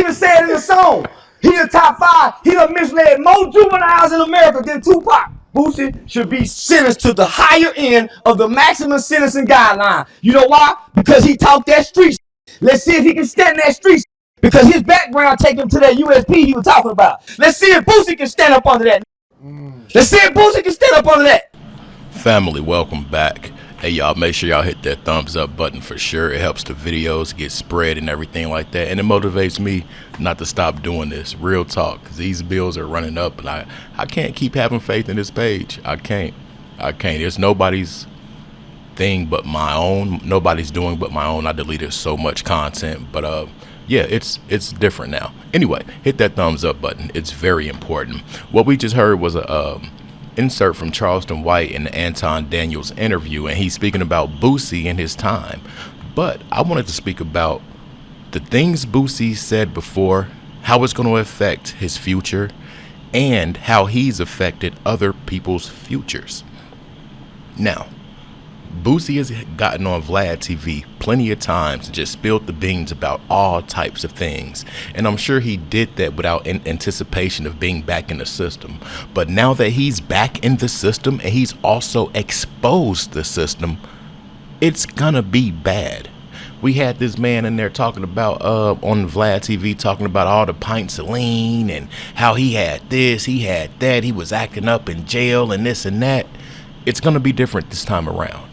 even said in the song, he the top 5. He done misled more juveniles in America than Tupac. Boosie should be sentenced to the higher end of the maximum sentencing guideline. You know why? Because he talked that street. Let's see if he can stand that street. Because his background take him to that USP he was talking about. Let's see if Boosie can stand up under that. Let's see if Boosie can stand up under that. Family, welcome back. Hey y'all, make sure y'all hit that thumbs up button for sure. It helps the videos get spread and everything like that, and it motivates me not to stop doing this. Real talk, because these bills are running up, and I can't keep having faith in this page. I can't. There's nobody's thing but my own. Nobody's doing but my own. I deleted so much content, but yeah, it's different now. Anyway, hit that thumbs up button. It's very important. What we just heard was a insert from Charleston White in the Anton Daniels interview, and he's speaking about Boosie and his time. But I wanted to speak about the things Boosie said before, how it's going to affect his future, and how he's affected other people's futures. Now, Boosie has gotten on Vlad TV plenty of times and just spilled the beans about all types of things. And I'm sure he did that without anticipation of being back in the system. But now that he's back in the system and he's also exposed the system, it's gonna be bad. We had this man in there talking about, on Vlad TV, talking about all the pints of lean and how he had this, he had that, he was acting up in jail and this and that. It's gonna be different this time around.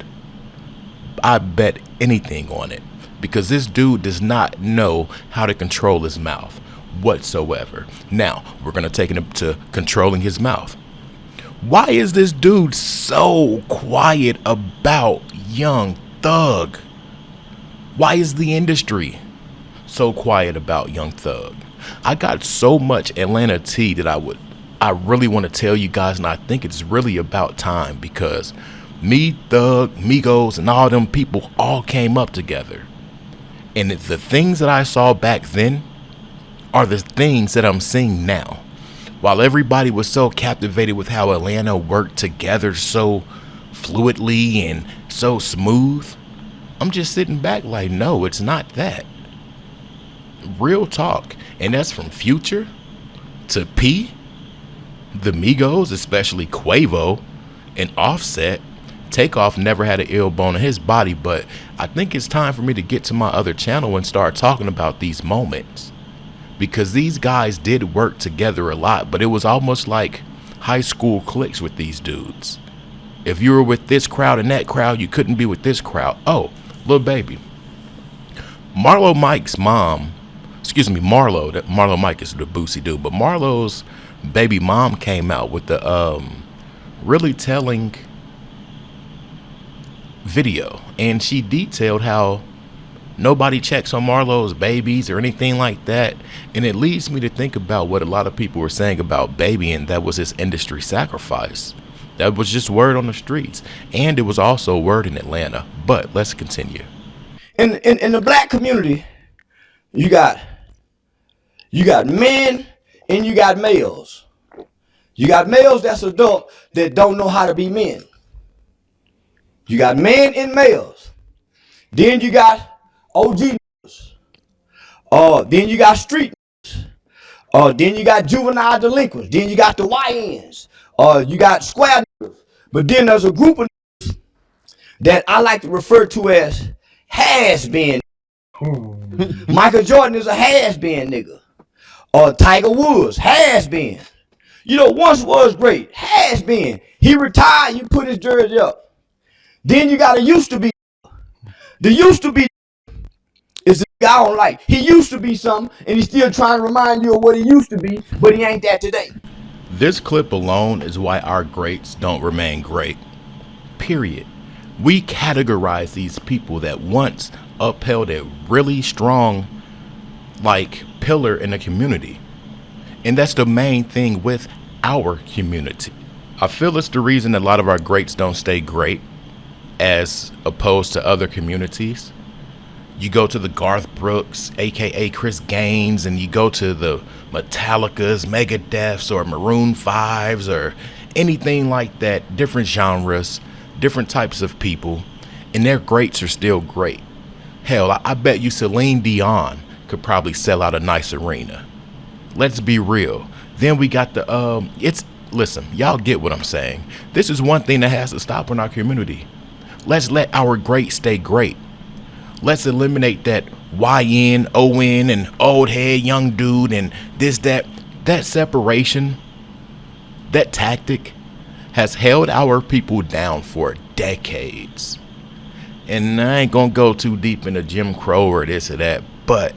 I bet anything on it, because this dude does not know how to control his mouth whatsoever. Now, we're going to take him to controlling his mouth. Why is this dude so quiet about Young Thug? Why is the industry so quiet about Young Thug? I got so much Atlanta tea that I really want to tell you guys, and I think it's really about time, because me, Thug, Migos, and all them people all came up together. And the things that I saw back then are the things that I'm seeing now. While everybody was so captivated with how Atlanta worked together so fluidly and so smooth, I'm just sitting back like, no, it's not that. Real talk. And that's from Future to P, the Migos, especially Quavo, and Offset. Takeoff never had an ill bone in his body, but I think it's time for me to get to my other channel and start talking about these moments, because these guys did work together a lot, but it was almost like high school cliques with these dudes. If you were with this crowd and that crowd, you couldn't be with this crowd. Oh, Lil Baby, Marlo Mike's mom, Marlo Mike is the Boosie dude, but Marlo's baby mom came out with the really telling video, and she detailed how nobody checks on Marlo's babies or anything like that. And it leads me to think about what a lot of people were saying about Baby, and that was his industry sacrifice. That was just word on the streets, and it was also word in Atlanta. But let's continue. In the black community, you got men and you got males. You got males that's adult that don't know how to be men. You got men and males. Then you got OG niggas. Then you got street niggas. Then you got juvenile delinquents. Then you got the YNs. You got square niggas. But then there's a group of niggas that I like to refer to as has-been. Michael Jordan is a has-been nigga. Tiger Woods, has-been. You know, once was great, has-been. He retired, you put his jersey up. Then you got a used to be. The used to be is the guy I don't like. He used to be something, and he's still trying to remind you of what he used to be, but he ain't that today. This clip alone is why our greats don't remain great. Period. We categorize these people that once upheld a really strong, pillar in the community. And that's the main thing with our community. I feel it's the reason that a lot of our greats don't stay great as opposed to other communities. You go to the Garth Brooks, aka Chris Gaines, and you go to the Metallicas, Megadeths, or Maroon 5s, or anything like that, different genres, different types of people, and their greats are still great. Hell, I bet you Celine Dion could could probably sell out a nice arena. Let's be real. Then we got the listen, y'all get what I'm saying. This is one thing that has to stop in our community. Let's let our great stay great. Let's eliminate that YN, ON, and old head young dude and this, that separation, that tactic has held our people down for decades. And I ain't gonna go too deep into Jim Crow or this or that, but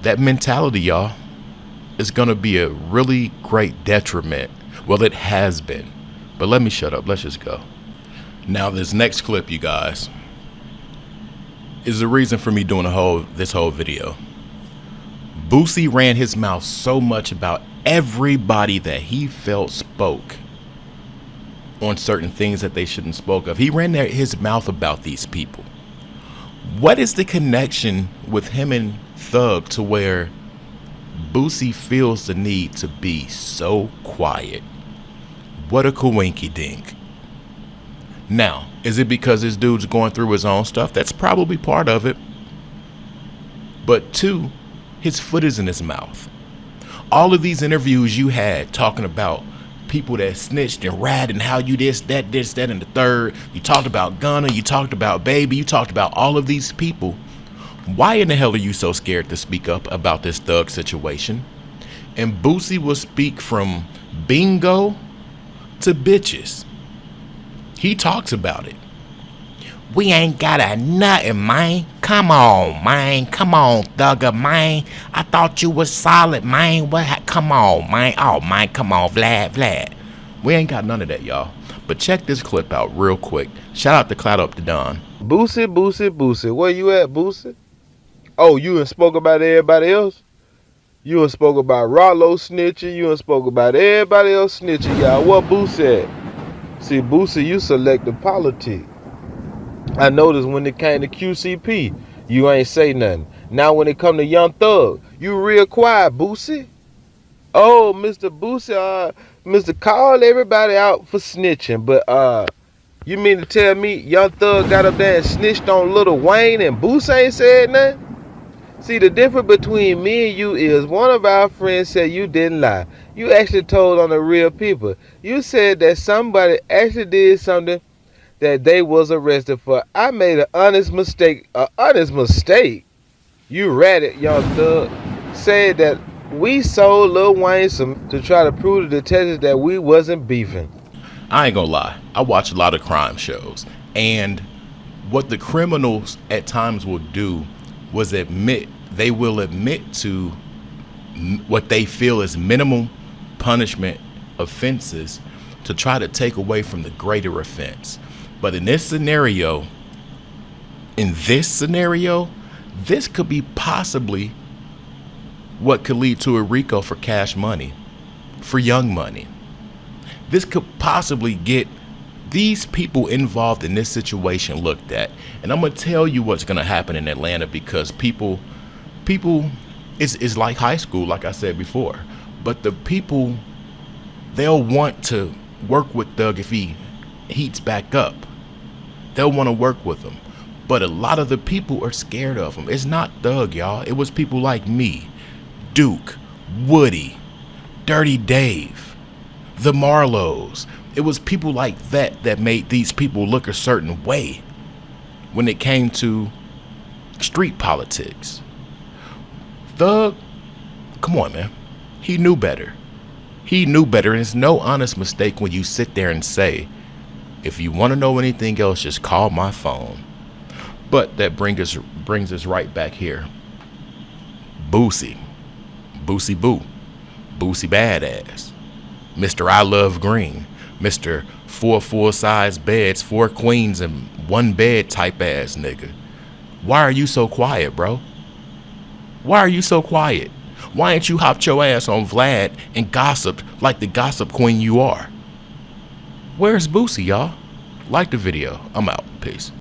that mentality, y'all, is gonna be a really great detriment. Well, it has been. But let me shut up. Let's just go. Now, this next clip, you guys, is the reason for me doing this whole video. Boosie ran his mouth so much about everybody that he felt spoke on certain things that they shouldn't spoke of. He ran his mouth about these people. What is the connection with him and Thug to where Boosie feels the need to be so quiet? What a coinky dink. Now, is it because this dude's going through his own stuff? That's probably part of it. But two, his foot is in his mouth. All of these interviews you had talking about people that snitched and ratted and how you this, that, and the third. You talked about Gunna, you talked about Baby, you talked about all of these people. Why in the hell are you so scared to speak up about this Thug situation? And Boosie will speak from bingo to bitches. He talks about it. We ain't got a nothing, man. Come on, man. Come on, Thugger, man. I thought you was solid, man. Come on, man. Oh, man, come on, Vlad. We ain't got none of that, y'all. But check this clip out real quick. Shout out to Cloud Up to Don. Boosie. Where you at, Boosie? Oh, you done spoke about everybody else? You done spoke about Rollo snitching. You done spoke about everybody else snitching, y'all. What Boosie at? See, Boosie, you selective politics. I noticed when it came to QCP, you ain't say nothing. Now when it come to Young Thug, you real quiet, Boosie. Oh, Mr. Boosie, Mr. Call everybody out for snitching, but you mean to tell me Young Thug got up there and snitched on Lil Wayne and Boosie ain't said nothing? See, the difference between me and you is one of our friends said you didn't lie. You actually told on the real people. You said that somebody actually did something that they was arrested for. I made an honest mistake. You read it, Young Thug. Said that we sold Lil Wayne some to try to prove to the detectives that we wasn't beefing. I ain't gonna lie. I watch a lot of crime shows. And what the criminals at times will do was they will admit to what they feel is minimum punishment offenses to try to take away from the greater offense. But in this scenario, this could be possibly what could lead to a RICO for Cash Money, for Young Money. This could possibly get these people involved in this situation looked at. And I'm going to tell you what's going to happen in Atlanta, because people, it's like high school, like I said before. But the people, they'll want to work with Thug if he heats back up. They'll want to work with him. But a lot of the people are scared of him. It's not Thug, y'all. It was people like me, Duke, Woody, Dirty Dave, the Marlows. It was people like that made these people look a certain way when it came to street politics. Thug, come on, man. He knew better. And it's no honest mistake when you sit there and say, if you want to know anything else, just call my phone. But that brings us right back here. Boosie Boo, Boosie Badass, Mr. I Love Green, Mr. 4 full-size beds, 4 queens, and 1 bed type ass nigga. Why are you so quiet, bro? Why are you so quiet? Why ain't you hopped your ass on Vlad and gossiped like the gossip queen you are? Where's Boosie, y'all? Like the video. I'm out. Peace.